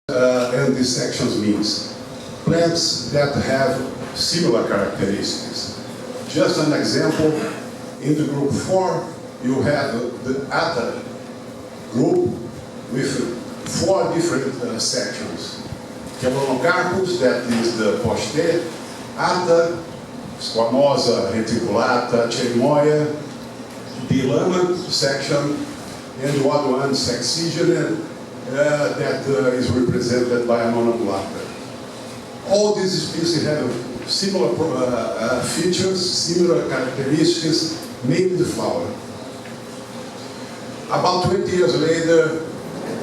and these sections means. Plants that have similar characteristics. Just an example, in the group 4, you have the Atta group with 4 different sections. Chemonocarpus, that is the poste, Atta, squamosa, reticulata, cherimoya, the lama section, and the other one, Saxigena, that is represented by annona mulata. All these species have similar features, similar characteristics, mainly the flower. About 20 years later,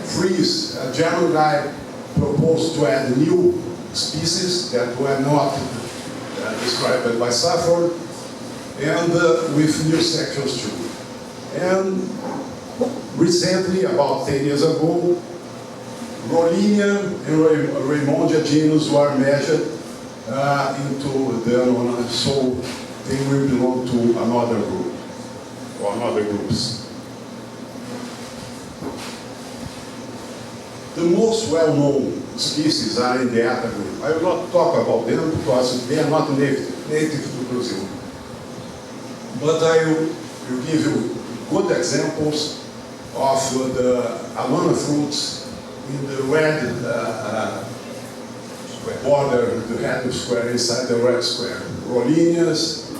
Fries, a German guy, proposed to add new species that were not described by Safford, and with new sections too. And recently, about 10 years ago, Rollinia and Raymondia genus were measured into the annona, so they will belong to another group, or another groups. The most well-known species are in the Atta group. I will not talk about them because they are not native to Brazil. But I will give you good examples of the annona fruits in the red border, the red square inside the red square. Rollinias,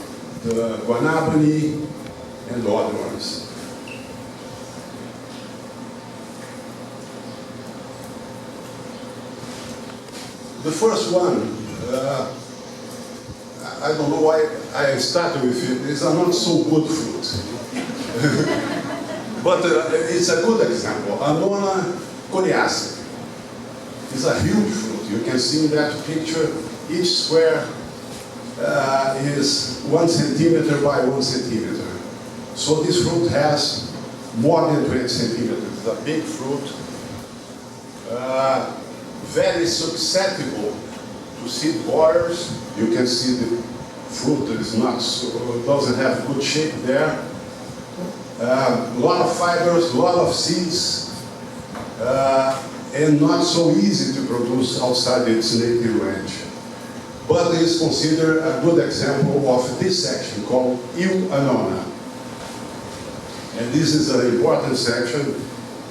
the guanabani, and the other ones. The first one, I don't know why I started with it, it's a not so good fruit. But it's a good example. Annona coriacea. It's a huge fruit. You can see in that picture, each square is 1 centimeter by 1 centimeter. So this fruit has more than 20 centimeters. It's a big fruit. Very susceptible to seed borers. You can see the fruit is not doesn't have good shape there. A lot of fibers, a lot of seeds, and not so easy to produce outside its native range. But it is considered a good example of this section called Il Annona. And this is an important section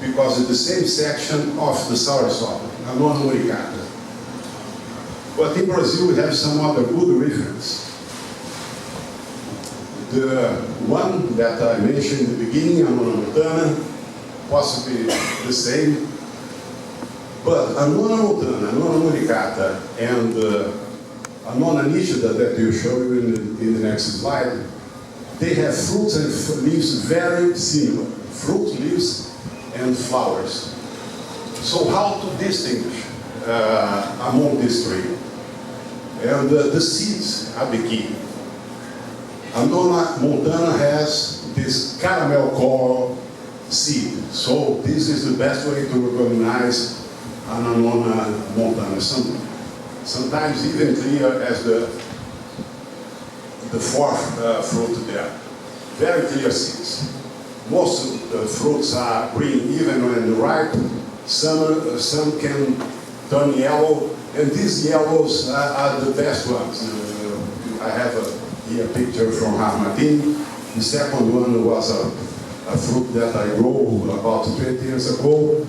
because it's the same section of the soursop, Annona muricata. But in Brazil we have some other good reference. The one that I mentioned in the beginning, Annona montana, possibly the same. But Annona montana, Annona muricata, and Annona nítida that you show you in the next slide, they have fruits and leaves very similar. Fruit, leaves, and flowers. So how to distinguish among these three? And the seeds are the key. Annona montana has this caramel color seed. So this is the best way to recognize an Annona montana. Sometimes even clear as the fourth fruit there. Very clear seeds. Most of the fruits are green even when ripe. Some can turn yellow, and these yellows are the best ones. I have here a picture from Armadillo. The second one was a fruit that I grew about 20 years ago.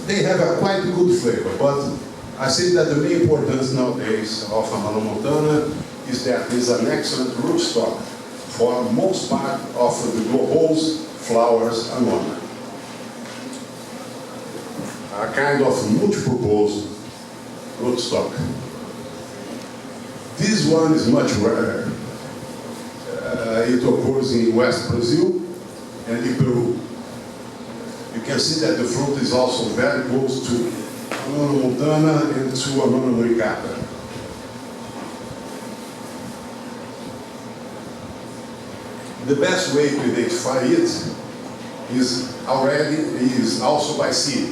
They have a quite good flavor, but I think that the main importance nowadays of Annona montana is that it is an excellent rootstock for most part of the globose flowers Annona. A kind of multipurpose rootstock. This one is much rarer. It occurs in West Brazil and in Peru. You can see that the fruit is also very close to Annona montana and to Annona muricata. The best way to identify it is also by seed.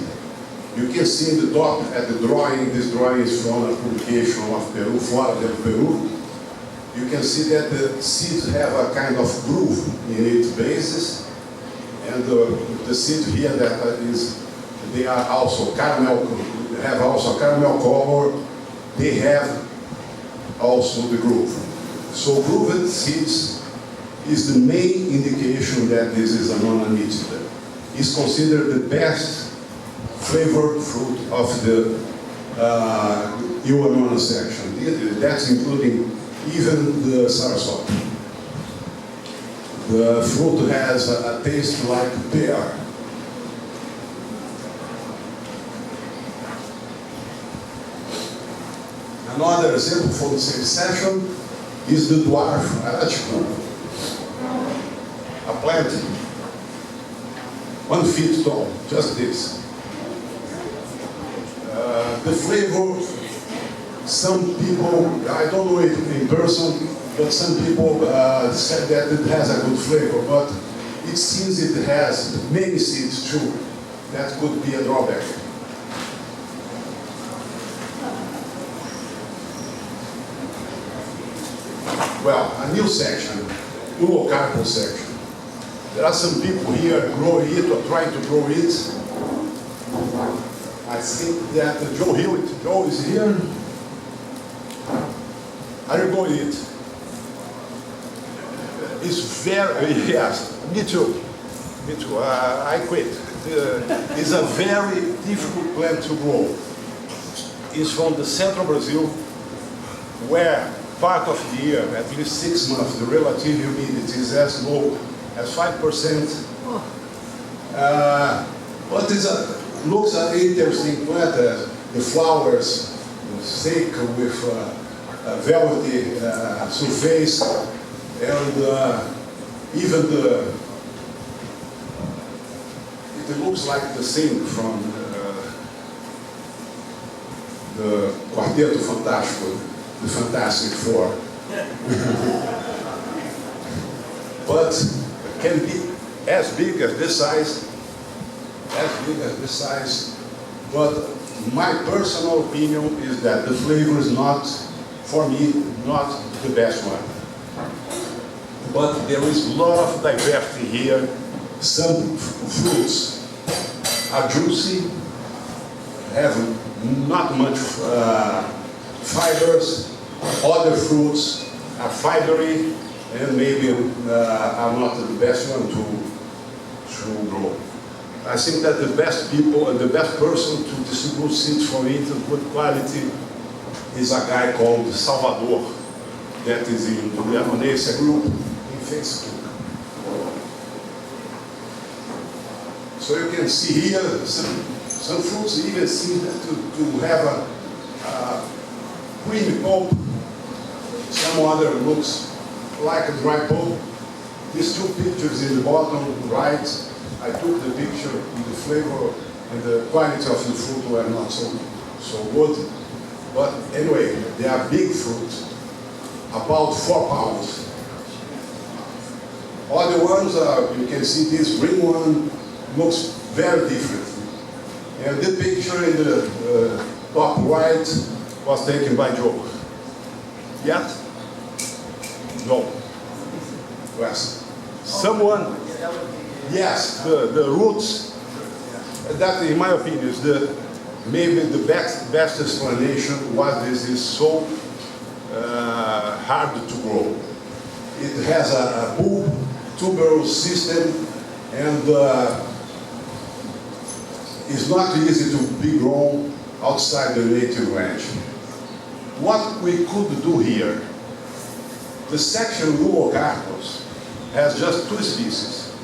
You can see in the top at the drawing, this drawing is from a publication of Peru, Flora del Peru. You can see that the seeds have a kind of groove in its basis, and the seed here that is, they are also caramel have also caramel color, they have also the groove. So grooved seeds is the main indication that this is annona nitida. It's considered the best flavored fruit of the annona section. That's including even the sarasota. The fruit has a taste like pear. Another example for the same section is the dwarf arachico, a plant 1 feet tall, just this. The flavor, some people, I don't know it in person, but some people said that it has a good flavor, but it seems it has many seeds too. That could be a drawback. Well, a new section, uocarpo section. There are some people here growing it or trying to grow it. I think that Joe Hewitt, Joe is here. Are you going to eat? It's very, yes, me too. Me too, I quit. It's a very difficult plant to grow. It's from the central Brazil, where part of the year, at least 6 months, the relative humidity is as low as 5%. But it looks an interesting plant. The flowers thick with velvety surface, and even it looks like the thing from the Quarteto Fantástico, the Fantastic Four. But can be as big as this size, but my personal opinion is that the flavor is not, for me, not the best one. But there is a lot of diversity here. Some fruits are juicy, have not much fibers. Other fruits are fibery and maybe are not the best one to grow. I think that the best people and the best person to distribute seeds for it of good quality is a guy called Salvador, that is in the Annonaceae group in Facebook. So you can see here some fruits even seem to have a creamy pulp. Some other looks like a dry pulp. These two pictures in the bottom right, I took the picture and the flavor and the quality of the fruit were not so good. But anyway, they are big fruit, about 4 pounds. Other ones, you can see this green one looks very different. And the picture in the top right was taken by Joe. Yet? No. Yes. Someone, yes, the roots, that in my opinion is maybe the best explanation why this is so hard to grow. It has a bulb tuberous system and it's not easy to be grown outside the native range. What we could do here, the section Uocarpus has just 2 species.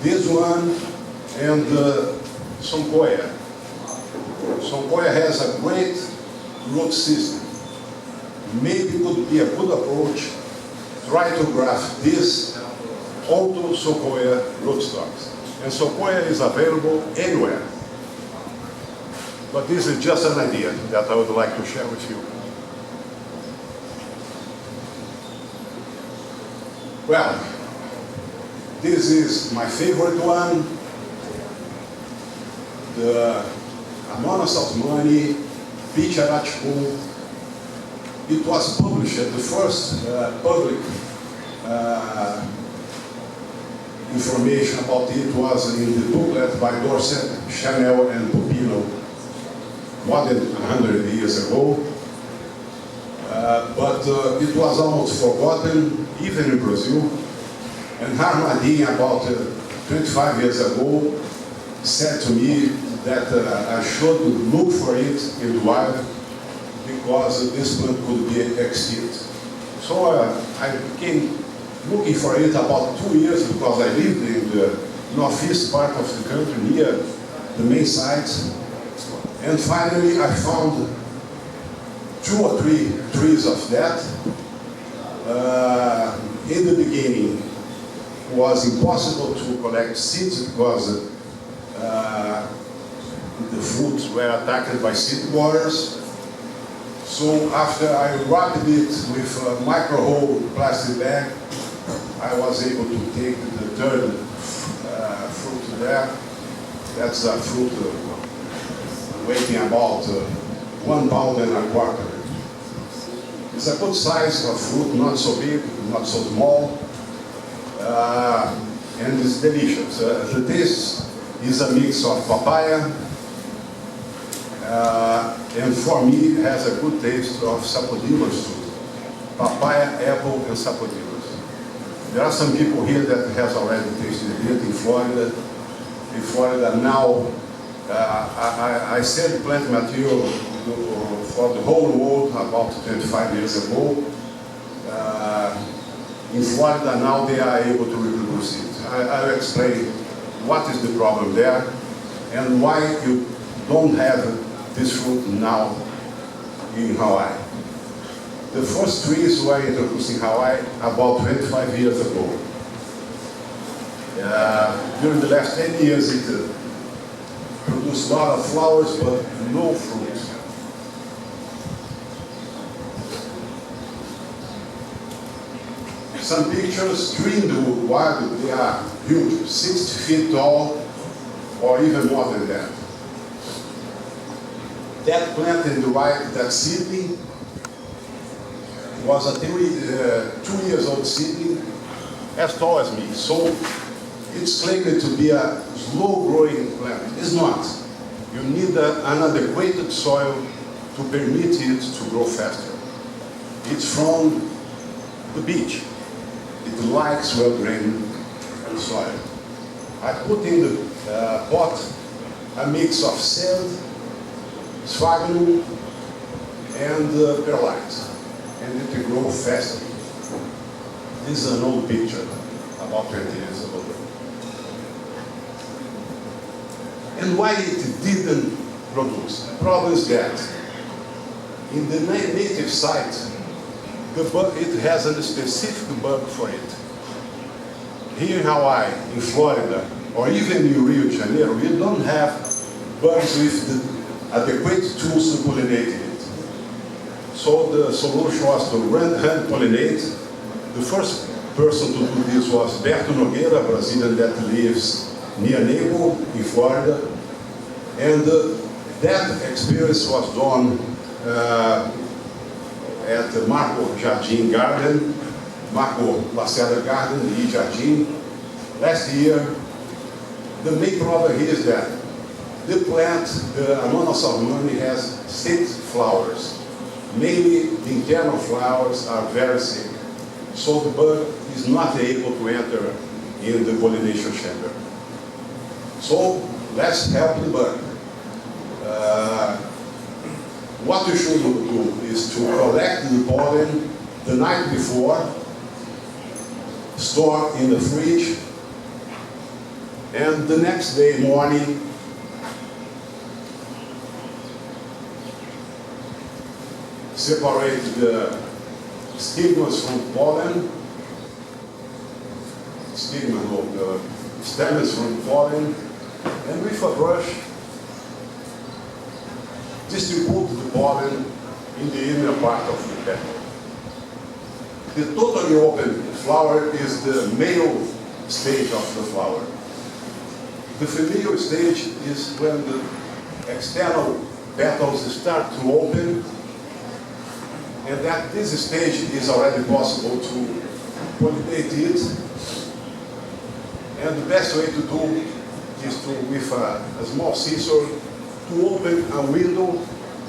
This one and Soncoia. Soncoia has a great root system. Maybe it would be a good approach, try to graft this onto Soncoia rootstocks. And Soncoia is available anywhere. But this is just an idea that I would like to share with you. Well, this is my favorite one, the annonas saltmani, peach arachico. It was published, the first public information about it was in the booklet by Dorset, Chanel, and Popino. more than 100 years ago. But it was almost forgotten, even in Brazil. And Harmadin, about 25 years ago, said to me that I should look for it in the wild because this plant could be extinct. So I became looking for it about 2 years because I lived in the northeast part of the country near the main sites. And finally I found 2 or 3 trees of that. In the beginning it was impossible to collect seeds because the fruits were attacked by seed borers. So after I wrapped it with a micro-hole plastic bag, I was able to take the third fruit there. That's a fruit weighing about 1 pound and a quarter. It's a good size of fruit, not so big, not so small, and it's delicious. The taste is a mix of papaya, and for me it has a good taste of sapodillos too. Papaya, apple, and sapodillos. There are some people here that has already tasted it in Florida. In Florida now, I sell plant material for the whole world about 25 years ago. In Florida now they are able to reproduce it. I'll explain what is the problem there and why you don't have this fruit now in Hawaii. The first trees were introduced in Hawaii about 25 years ago. During the last 10 years it produced a lot of flowers but no fruit. Some pictures, tree in the wild, they are huge, 60 feet tall or even more than that. That plant in the right, that seedling, was a 2 years old seedling, as tall as me. So it's claimed to be a slow-growing plant. It's not. You need an adequate soil to permit it to grow faster. It's from the beach. It likes well-drained soil. I put in the pot a mix of sand, sphagnum, and perlite, and it will grow faster. This is an old picture, about 20 years ago. And why it didn't produce? The problem is that in the native site, the bug, it has a specific bug for it. Here in Hawaii, in Florida, or even in Rio de Janeiro, we don't have bugs with the adequate tools to pollinate it. So the solution was to hand pollinate. The first person to do this was Berto Nogueira, a Brazilian that lives near Naples in Florida. And that experience was done at the Marco Jardim Garden, Marco Lacerda Garden, e Jardim, last year. The main problem here is that the plant, the annonas salmoni, has 6 flowers. Mainly the internal flowers are very sick. So the bug is not able to enter in the pollination chamber. So let's help the bug. What you should do is to collect the pollen the night before, store in the fridge, and the next day morning separate the stigmas from pollen, stigma of the stamens from pollen, and with a brush distribute the pollen in the inner part of the petal. The totally open flower is the male stage of the flower. The female stage is when the external petals start to open, and at this stage it is already possible to pollinate it. And the best way to do is to, with a small scissor, to open a window,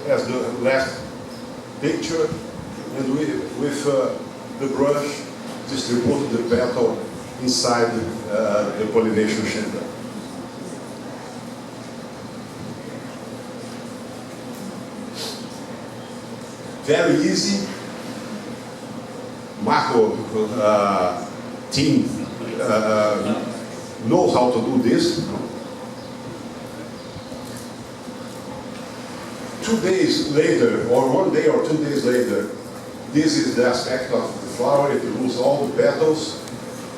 as the last picture, and with the brush distribute the petal inside the pollination chamber. Very easy. Marco team knows how to do this. 2 days later, or 1 day or 2 days later, this is the aspect of the flower. It loses all the petals,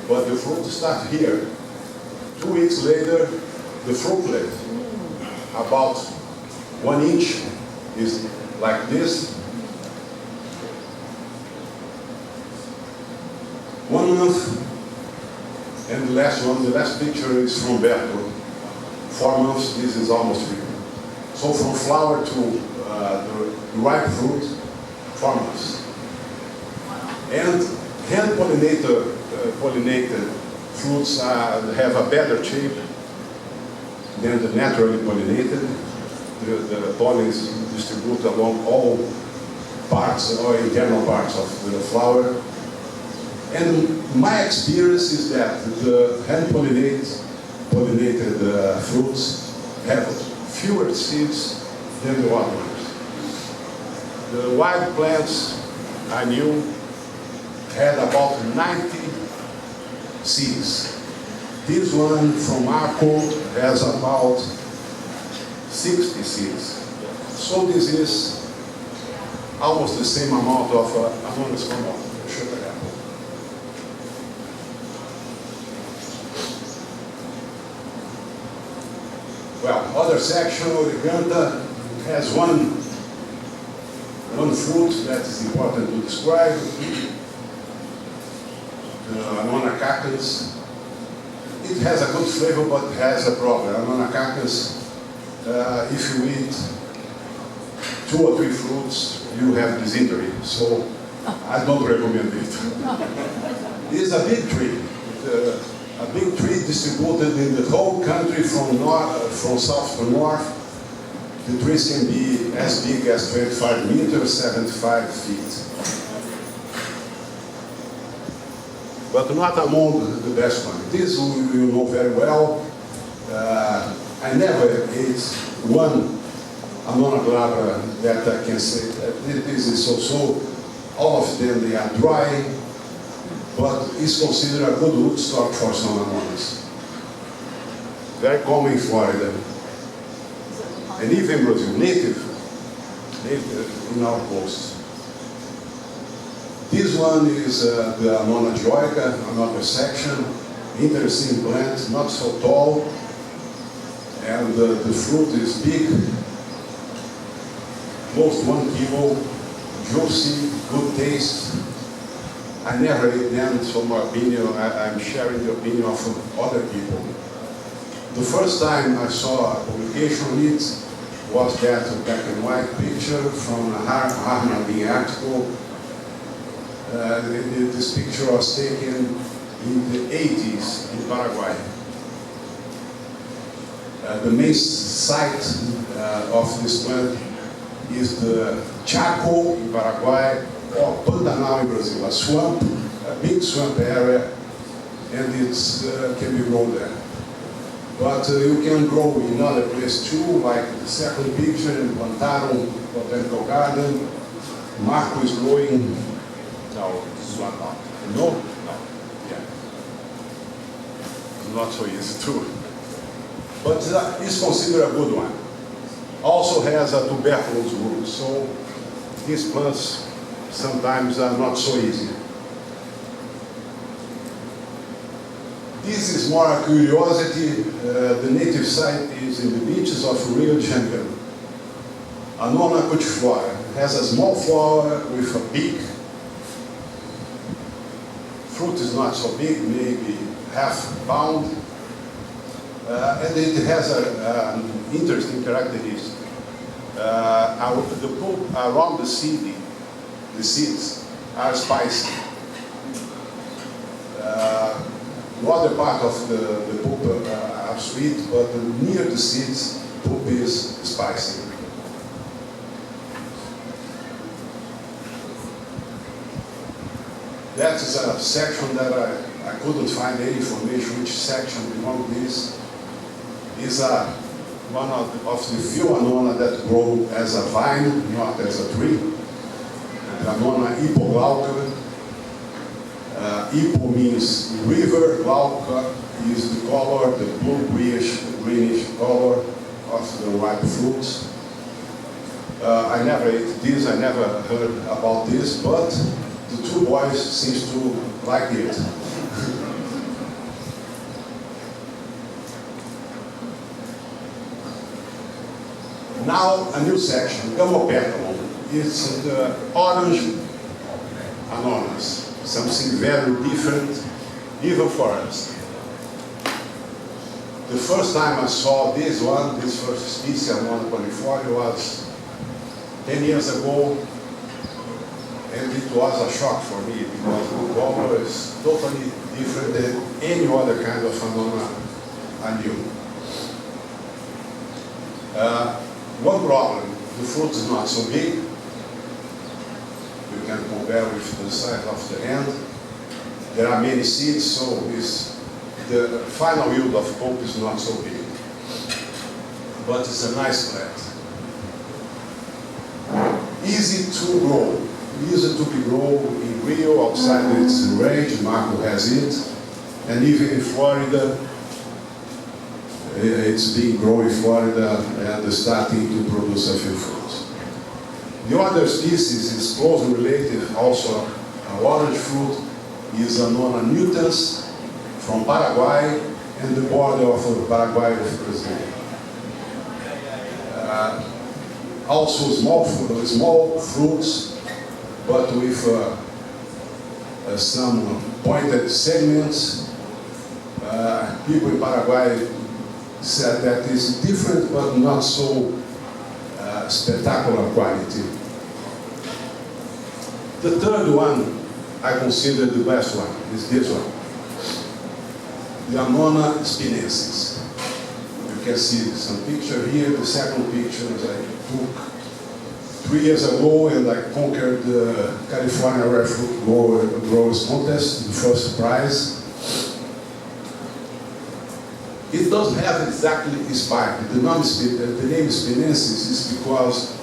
but the fruit starts here. 2 weeks later, the fruitlet, about 1 inch, is like this. 1 month, and the last picture is from Berto. 4 months, this is almost real. So from flower to the ripe fruit, 4 months. And hand-pollinated fruits have a better shape than the naturally pollinated. The pollen is distributed along all parts or internal parts of the flower. And my experience is that the hand-pollinated fruits have fewer seeds than the other ones. The wild plants I knew had about 90 seeds. This one from Marco has about 60 seeds. So this is almost the same amount of annonas sugar apple. Well, other section, Origanta, has one fruit that is important to describe. The annona cactus. It has a good flavor, but has a problem. Annona cactus, if you eat 2 or 3 fruits, you have dysentery. So I don't recommend it. It is a big tree. A big tree distributed in the whole country from south to north. The trees can be as big as 25 meters, 75 feet. But not among the best one. This you know very well. I never ate one annona glabra that I can say that this is so. All of them, they are dry, but it's considered a good rootstock for some annonas. Very common in Florida. And even Brazil, native in our coast. This one is the annona joica, another section. Interesting plant, not so tall. And the fruit is big, close to 1 kilo, juicy, good taste. I never ate them, so my opinion, I'm sharing the opinion of other people. The first time I saw a publication on it was that black and white picture from a Harman article. This picture was taken in the 80s in Paraguay. The main site of this plant is the Chaco in Paraguay, or Pantanal in Brazil, a swamp, a big swamp area, and it can be grown there. But you can grow in other places too, like the second picture in Plantaro Botanical Garden. Marco is growing. No, this one not. No? No. Yeah. It's not so easy too. But it's considered a good one. Also has a tuberculous root, so these plants sometimes are not so easy. This is more a curiosity. The native site is in the beaches of Rio de Janeiro. Annona cutiflora has a small flower with a beak. Fruit is not so big, maybe half pound. And it has an interesting characteristic. The pulp around the seeds are spicy. The other part of the pulp are sweet, but near the seeds pulp is spicy. That is a section that I couldn't find any information which section belongs this. Is one of the few annona that grow as a vine, not as a tree. The annona hypoglauca. Hypo means river, glauca is the color, the blue greenish color of the ripe fruits. I never ate this, I never heard about this, but the two boys seems to like it. Now a new section, Gamopetalon. It's the orange annonas, something very different, even for us. The first time I saw this first species, Annona conifolia, was 10 years ago, and it was a shock for me because the color is totally different than any other kind of annona I knew. One problem, the fruit is not so big. You can compare with the size of the hand. There are many seeds, so the final yield of pulp is not so big. But it's a nice plant. Easy to grow. Easy to be grown in Rio, outside its range, Marco has it. And even in Florida, it's being grown in Florida and starting to produce a few fruits. The other species is closely related, also an orange fruit, is Annona nutans from Paraguay and the border of Paraguay with Brazil. Also small fruits, but with some pointed segments. People in Paraguay said that is different, but not so spectacular quality. The third one, I consider the best one, is this one. The Annona spinensis. You can see some picture here. The second picture is I took 3 years ago, and I conquered the California Rare Fruit Growers Contest, the first prize. It doesn't have exactly a spike. The name spinensis is because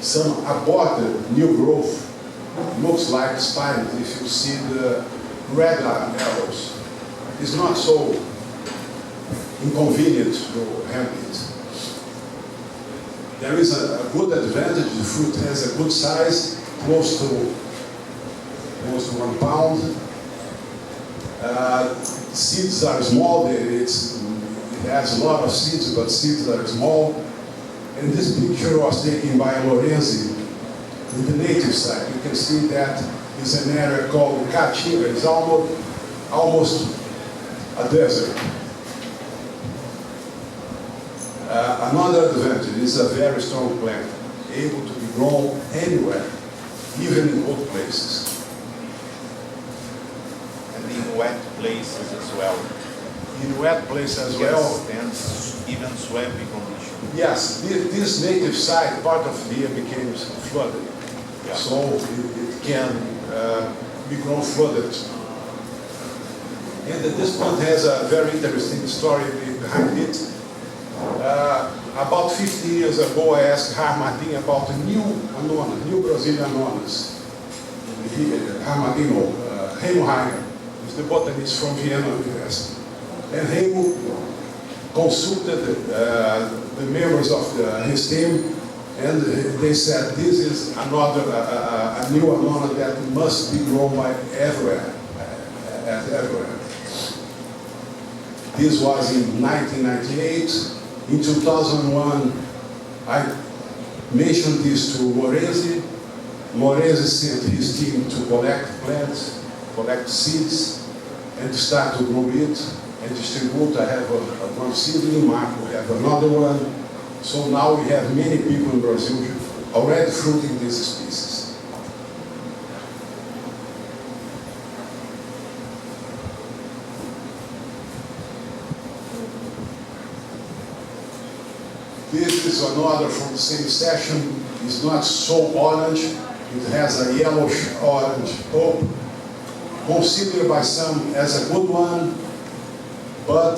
some aborted new growth looks like spines if you see the red arrows. It's not so inconvenient to handle it. There is a good advantage. The fruit has a good size, close to 1 pound. Seeds are small. It has a lot of seeds, but seeds are small. And this picture was taken by Lorenzi in the native side. You can see that is an area called Caatinga. It's almost a desert. Another advantage is a very strong plant, able to be grown anywhere, even in cold places. And in wet places as well. In wet places as well. And even swampy conditions. Yes, this native site, part of the year became flooded. Yeah. So it can be grown flooded. And this plant has a very interesting story behind it. About 50 years ago, I asked Martin about a new annona, new Brazilian annonas. Martin, Remo Heiner, is the botanist from Vienna University. And Remo consulted the members of his team, and they said this is a new annona that must be grown by everywhere. This was in 1998. In 2001, I mentioned this to Lorenzi. Lorenzi sent his team to collect plants, collect seeds, and start to grow it and distribute. I have one seedling, Marco have another one. So now we have many people in Brazil already fruiting this species. is another from the same session. It's not so orange. It has a yellowish-orange pulp, considered by some as a good one, but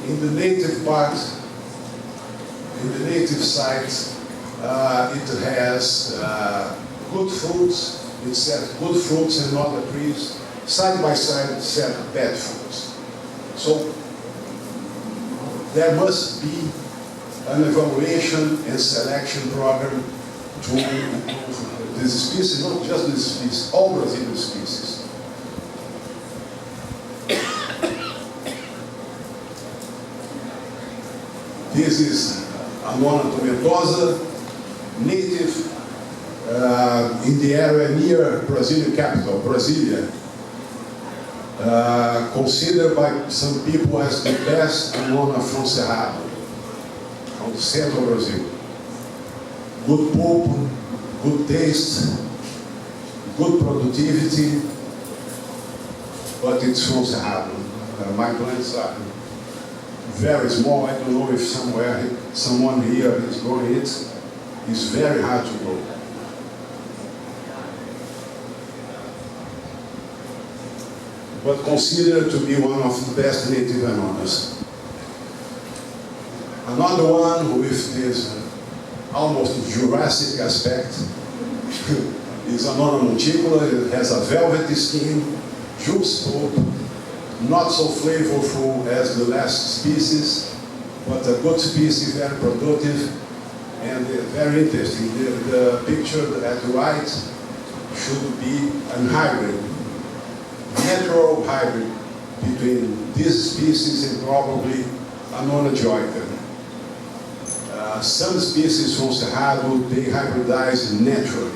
in the native part, in the native site, it has good fruits. It said good fruits and other trees. Side by side, it said bad fruits. So there must be an evaluation and selection program to improve this species, not just this species, all Brazilian species. This is Annona tomentosa, native in the area near Brazilian capital, Brasilia. Considered by some people as the best Annona from Cerrado, from the central Brazil. Good pulp, good taste, good productivity, but it's from Cerrado. My plants are very small. I don't know if someone here is growing it. It's very hard to grow. But considered to be one of the best native annonas. Another one with this almost Jurassic aspect is Annona monticula. It has a velvety skin, juice pulp, not so flavorful as the last species, but a good species, very productive and very interesting. The picture at the right should be a hybrid. Natural hybrid between this species and probably Annona joica. Some species from Cerrado, they hybridize naturally.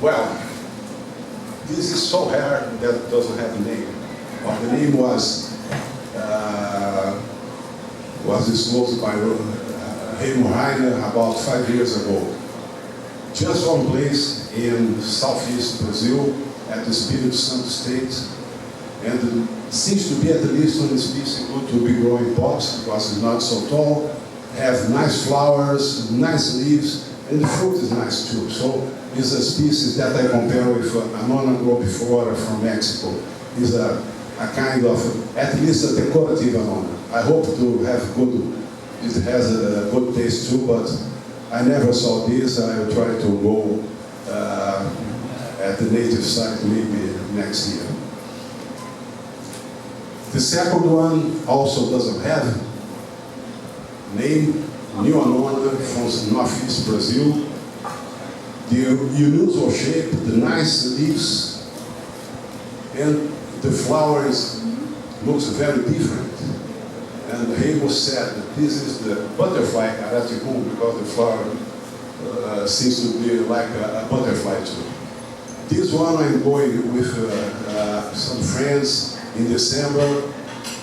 Well, this is so rare that it doesn't have a name. But the name was disclosed by Raymond Reiner about 5 years ago. Just one place in southeast Brazil, at the Espírito Santo state, and it seems to be at least one species good to be growing pots because it's not so tall, have nice flowers, nice leaves, and the fruit is nice too. So it's a species that I compare with Annona globiflora from Mexico. It's a kind of, at least a decorative Annona. I hope to have good, it has a good taste too, but I never saw this. I will try to go at the native site maybe next year. The second one also doesn't have name, New Annona from northeast Brazil. The unusual shape, the nice leaves, and the flowers looks very different. And Hegel said that this is the butterfly araticum because the flower seems to be like a butterfly too. This one I'm going with some friends in December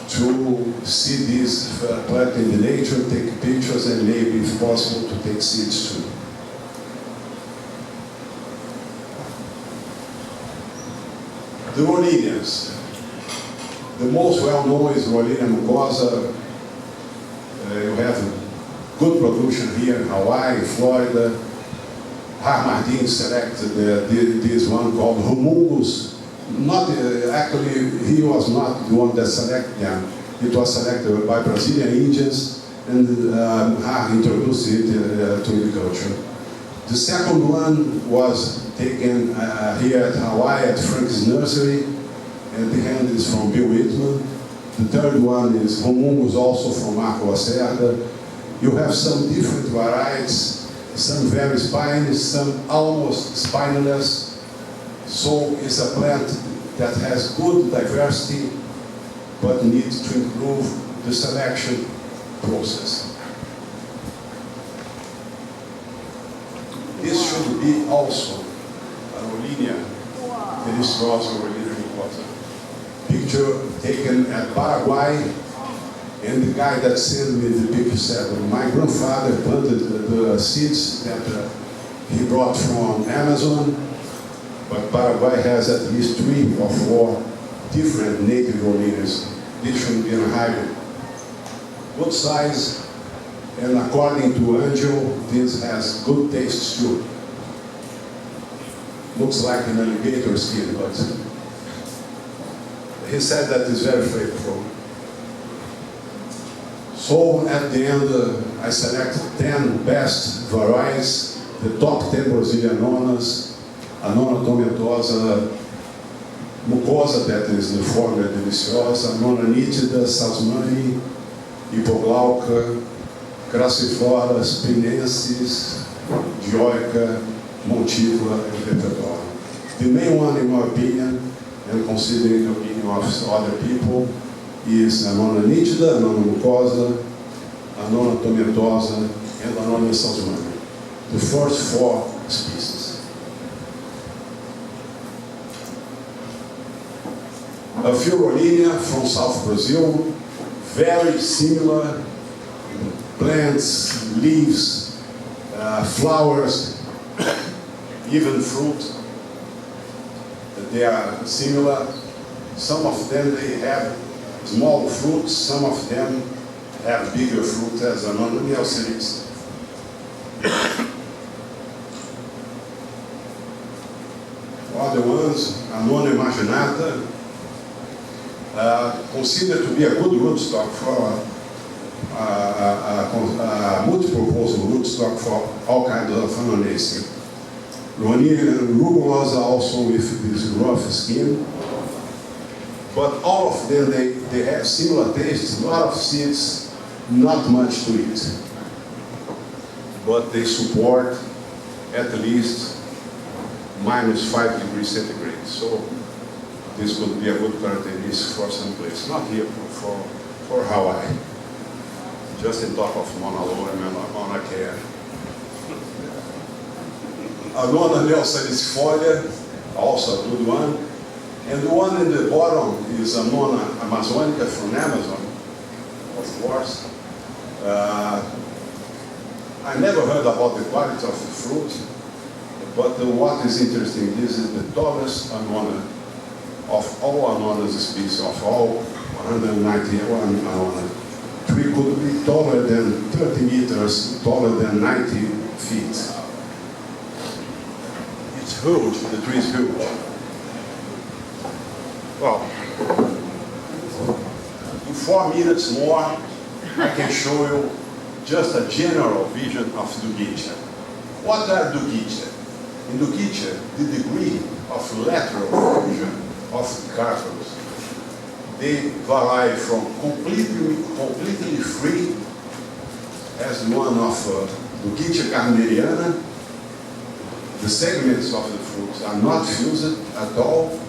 to see this plant in the nature, take pictures, and maybe, if possible, to take seeds too. The Rollinias. The most well-known is Rollinia mucosa. You have good production here in Hawaii, Florida. Martin selected this one called Humungus. Not actually, he was not the one that selected them. It was selected by Brazilian Indians, and introduced it to the culture. The second one was taken here at Hawaii at Frank's Nursery, and the hand is from Bill Whitman. The third one is Humungus, also from Marco Lacerda. You have some different varieties, some very spiny, some almost spineless. So it's a plant that has good diversity, but needs to improve the selection process. This should be also a Rollinia, deliciosa Rollinia mucosa. Picture taken at Paraguay, and the guy that sent me the picture said, my grandfather planted the seeds that he brought from Amazon, but Paraguay has at least 3 or 4 different native Rolinias. This should be a hybrid. Good size, and according to Angel, this has good taste too. Looks like an alligator skin, but he said that it's very flavorful. So at the end, I select 10 best varieties, the top 10 Brazilian annonas, Annona tomentosa, mucosa, that is the forma deliciosa, Annona nítida, salzmani, hipoglauca, crassiflora, spinensis, dioica, montifera, and petadora. The main one, in my opinion, and considering the opinion of other people, is Annona nítida, Annona mucosa, Annona tomentosa, and Annona salzmani. The first 4 species. A few Rollinia from South Brazil, very similar plants, leaves, flowers, even fruit. They are similar. Some of them they have small fruits, some of them have bigger fruit, as Annona neocelix. Other ones, Annona imaginata, considered to be a good rootstock for multi-purpose rootstock for all kinds of Annonacea. Rugulosa also with this rough skin, but all of them they have similar tastes, a lot of seeds, not much to eat, but they support at least -5 degrees centigrade. So this would be a good characteristic for some place, not here for Hawaii, just in top of Mauna Loa and Mauna Kea. Annona neocelicifolia, also a good one. And the one in the bottom is Annona amazonica from Amazon, of course. I never heard about the quality of the fruit, but what is interesting, this is the tallest Annona of all Annonas species, of all 191 Annona. Tree could be taller than 30 meters, taller than 90 feet. It's huge, the tree is huge. Well, in 4 minutes more, I can show you just a general vision of Dugitia. What are Dugitia? In Dugitia, the degree of lateral fusion of the carpels, they vary from completely free, as the one of Dugitia carneriana. The segments of the fruit are not fused at all,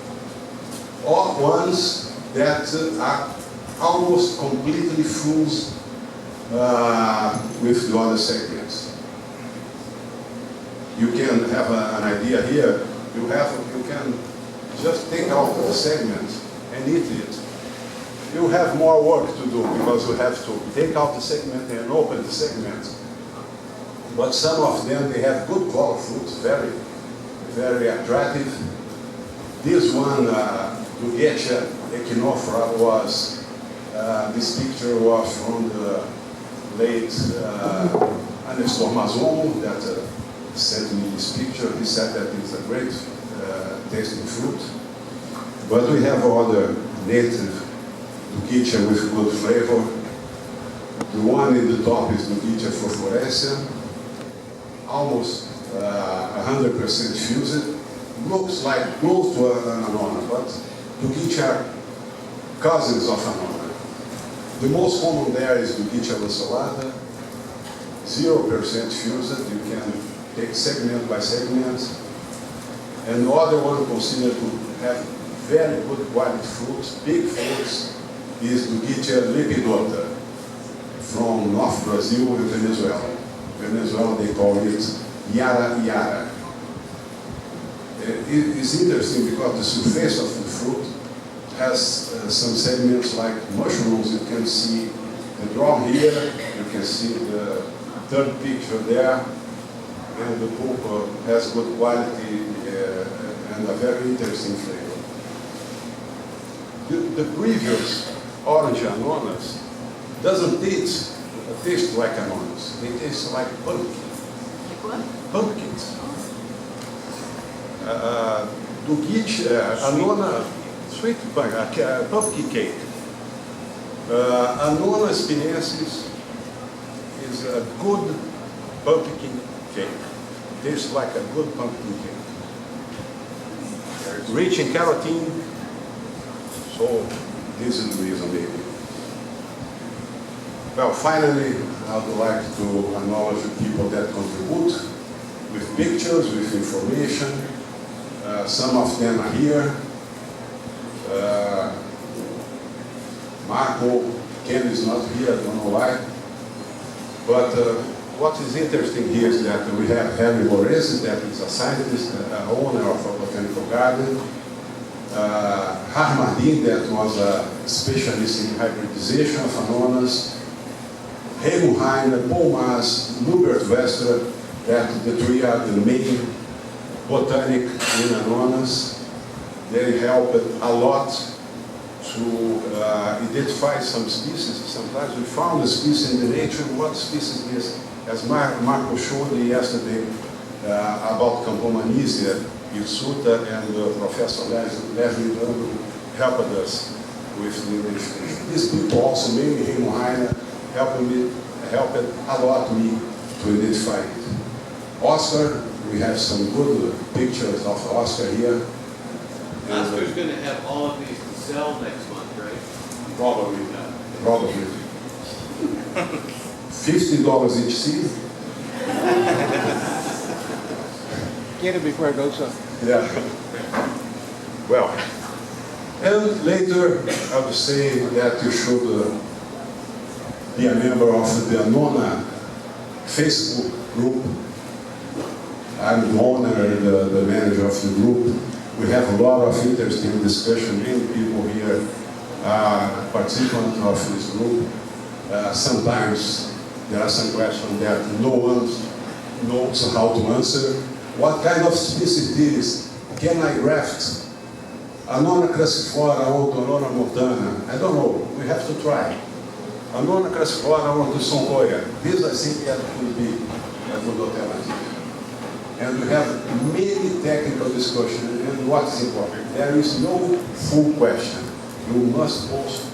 or ones that are almost completely fused with the other segments. You can have an idea here. You can just take out the segment and eat it. You have more work to do because you have to take out the segment and open the segment. But some of them, they have good color fruits, very, very attractive. This one, Dugitia echinophyra, was, this picture was from the late Ernesto Mazon that sent me this picture. He said that it's a great tasting fruit. But we have other native Dugitia with good flavor. The one in the top is Dugitia furfurescens, almost 100% fused. Looks like close to an Annona, but Dugitia are cousins of Annona. The most common there is Dugitia lanceolata, 0% fused. You can take segment by segment. And the other one considered to have very good quality fruits, big fruits, is Dugitia lepidota from North Brazil and Venezuela. Venezuela, they call it yara yara. It's interesting because the surface of the fruit has some segments like mushrooms. You can see the drum here, you can see the third picture there, and the pulp has good quality and a very interesting flavor. The previous orange annonas doesn't taste like annonas. They taste like pumpkin. Like what? Pumpkins. Do git annona sweet pumpkin cake. Annona spinensis is a good pumpkin cake. Tastes like a good pumpkin cake. Rich in carotene, so this is the reason maybe. Well, finally, I would like to acknowledge the people that contribute with pictures, with information. Some of them are here. Marco, Ken is not here, I don't know why. But what is interesting here is that we have Harry Boresi, that is a scientist, owner of a botanical garden. Harmadin, that was a specialist in hybridization of annonas. Raymond Heiner, Paul Maas, Lubert Wester, that the three are the main botanic in annonas. They helped a lot to identify some species. Sometimes we found a species in the nature. What species is? As Marco showed me yesterday about Campomania, Yusuta and Professor Leslie Lando helped us with the investigation. These people also, mainly Raymond Heiner, helped a lot me to identify it. Oscar, we have some good pictures of Oscar here. Oscar's going to have all of these to sell next month, right? Probably. $50 each seed. Get it before it goes up. Yeah. Well, and later I would say that you should be a member of the Annona Facebook group. I'm the owner and the manager of the group. We have a lot of interesting discussion. Many people here are participants of this group. Sometimes there are some questions that no one knows how to answer. What kind of species this? Can I graft Annona crassiflora or Annona montana? I don't know. We have to try. Annona crassiflora or Sonkoya. This I think that would be a good alternative. And we have many technical discussions. And what is important? There is no full question. You must post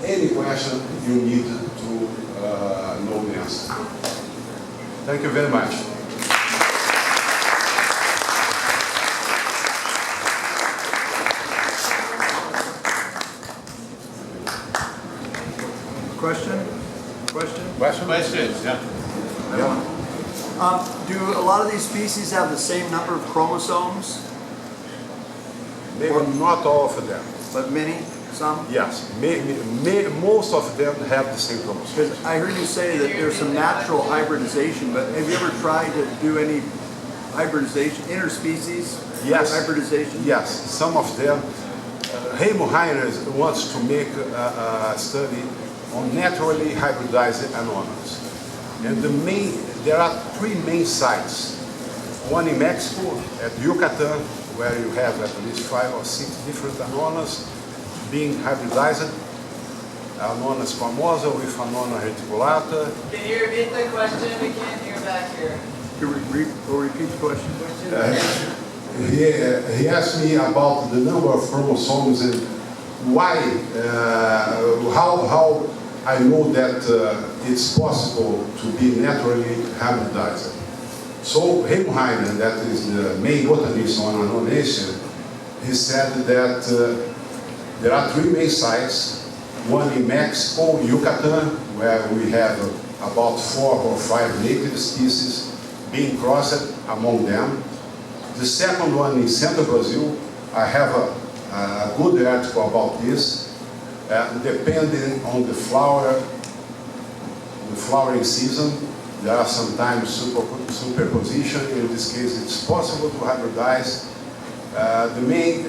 any question you need to know the answer. Thank you very much. Questions, yeah. Do a lot of these species have the same number of chromosomes, Maybe not all of them. but many, some? Yes, most of them have the same chromosomes. Because I heard you say that there's some natural hybridization, but have you ever tried to do any hybridization, interspecies hybridization? Yes, some of them. Raymond Heiner wants to make a study on naturally hybridized annonas. And there are three main sites. One in Mexico, at Yucatan, where you have at least 5 or 6 different annonas being hybridized. Annona squamosa with Annona reticulata. Can you repeat the question? We can't hear back here. Can we repeat the question? He asked me about the number of chromosomes and why, how I know that it's possible to be naturally hybridized. So Raymond Heiner, that is the main botanist on annonation, he said that there are 3 main sites, one in Mexico, Yucatan, where we have about 4 or 5 native species being crossed among them. The second one in Central Brazil, I have a good article about this. Depending on the flowering season, there are sometimes superposition. In this case, it's possible to hybridize. The main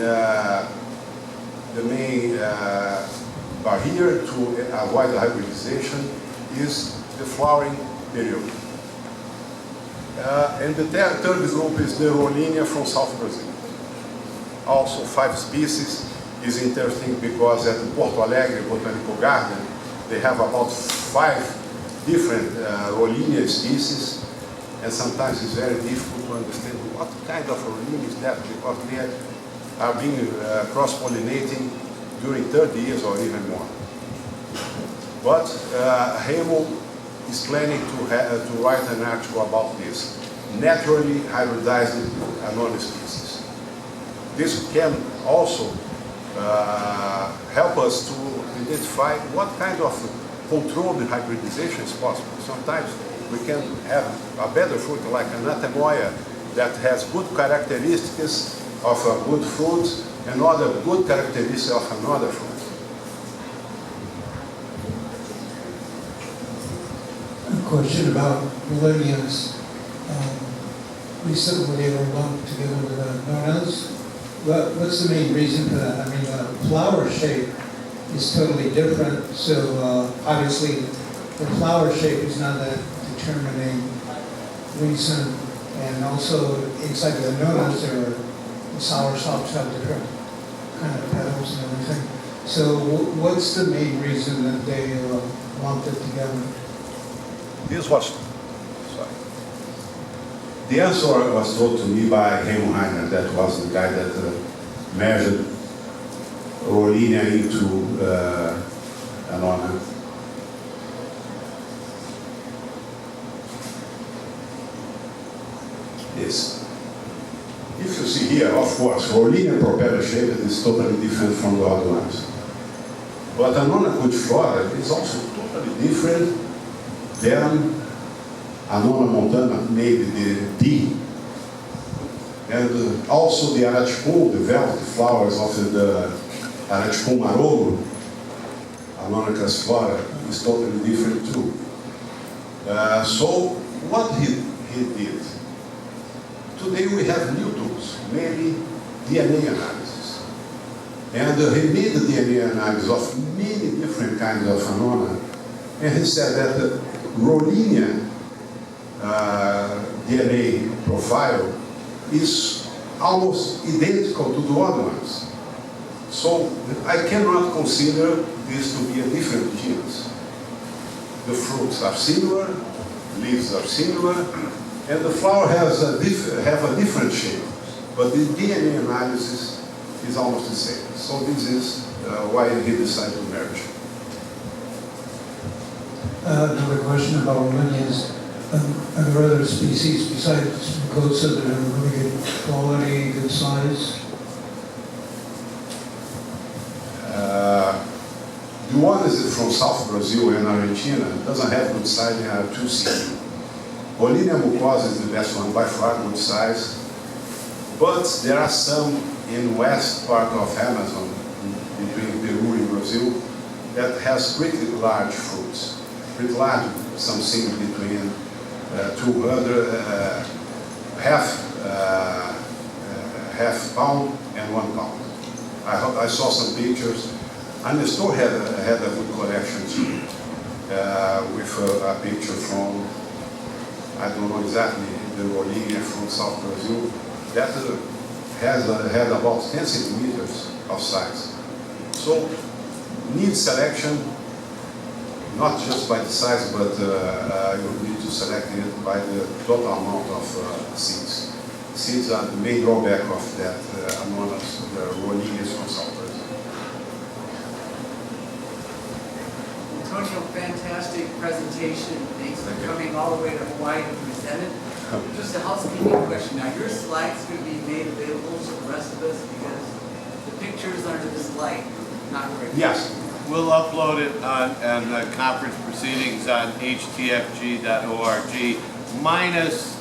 barrier to avoid hybridization is the flowering period. And the third group is the Rolinea from South Brazil. Also 5 species. is interesting because at Porto Alegre Botanical Garden, they have about 5 different Rollinia species, and sometimes it's very difficult to understand what kind of Rollinia is that, because they are being cross-pollinating during 30 years or even more. But Remo is planning to write an article about this, naturally hybridized annonas species. This can also help us to identify what kind of controlled hybridization is possible. Sometimes we can have a better fruit like an cherimoya that has good characteristics of a good fruit and other good characteristics of another fruit. A question about millenniums. Recently they were lumped together with annonas. What's the main reason for that? I mean, the flower shape is totally different, so obviously the flower shape is not a determining reason, and also inside the annonas the sour sops have different kind of petals and everything. So what's the main reason that they lumped it together? This was, sorry. The answer was told to me by Remo Heiner, that was the guy that measured Rollinia into annona. Yes. If you see here, of course, Rollinia propeller shaped is totally different from the other ones. But annona cutiflora is also totally different than Annona montana, maybe the D. And also the Arachipum, the velvet flowers of the Arachipum marolo, Annona crassiflora, is totally different too. So what he did, today we have new tools, mainly DNA analysis. And he made the DNA analysis of many different kinds of Annona. And he said that Rollinia DNA profile is almost identical to the other ones. So I cannot consider this to be a different genus. The fruits are similar, leaves are similar, and the flower has have a different shape, but the DNA analysis is almost the same. So this is why he decided to merge. Another question about Rollinia. Are there other species besides Gosa that have really good quality, good size? The one is from South Brazil and Argentina. It doesn't have good size, they are too seedy. Rollinia mucosa is the best one, by far good size. But there are some in west part of Amazon, between Peru and Brazil, that has pretty large fruits. Pretty large, something between 200, half pound and 1 pound. I saw some pictures, and the store had a good collection too, with a picture from, I don't know exactly, the Rollinia from South Brazil, that had about 10 centimeters of size. So, needs selection, not just by the size, but you need to select it by the total amount of seeds. Seeds are the main drawback of that annonas, the Rollinias from South Brazil. Antonio, fantastic presentation. Thanks for coming all the way to Hawaii to present it. Just a housekeeping question. Now, your slides going to be made available to the rest of us because the pictures under this light, not very good. Yes. We'll upload it on the conference proceedings on htfg.org, minus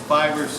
5 or 6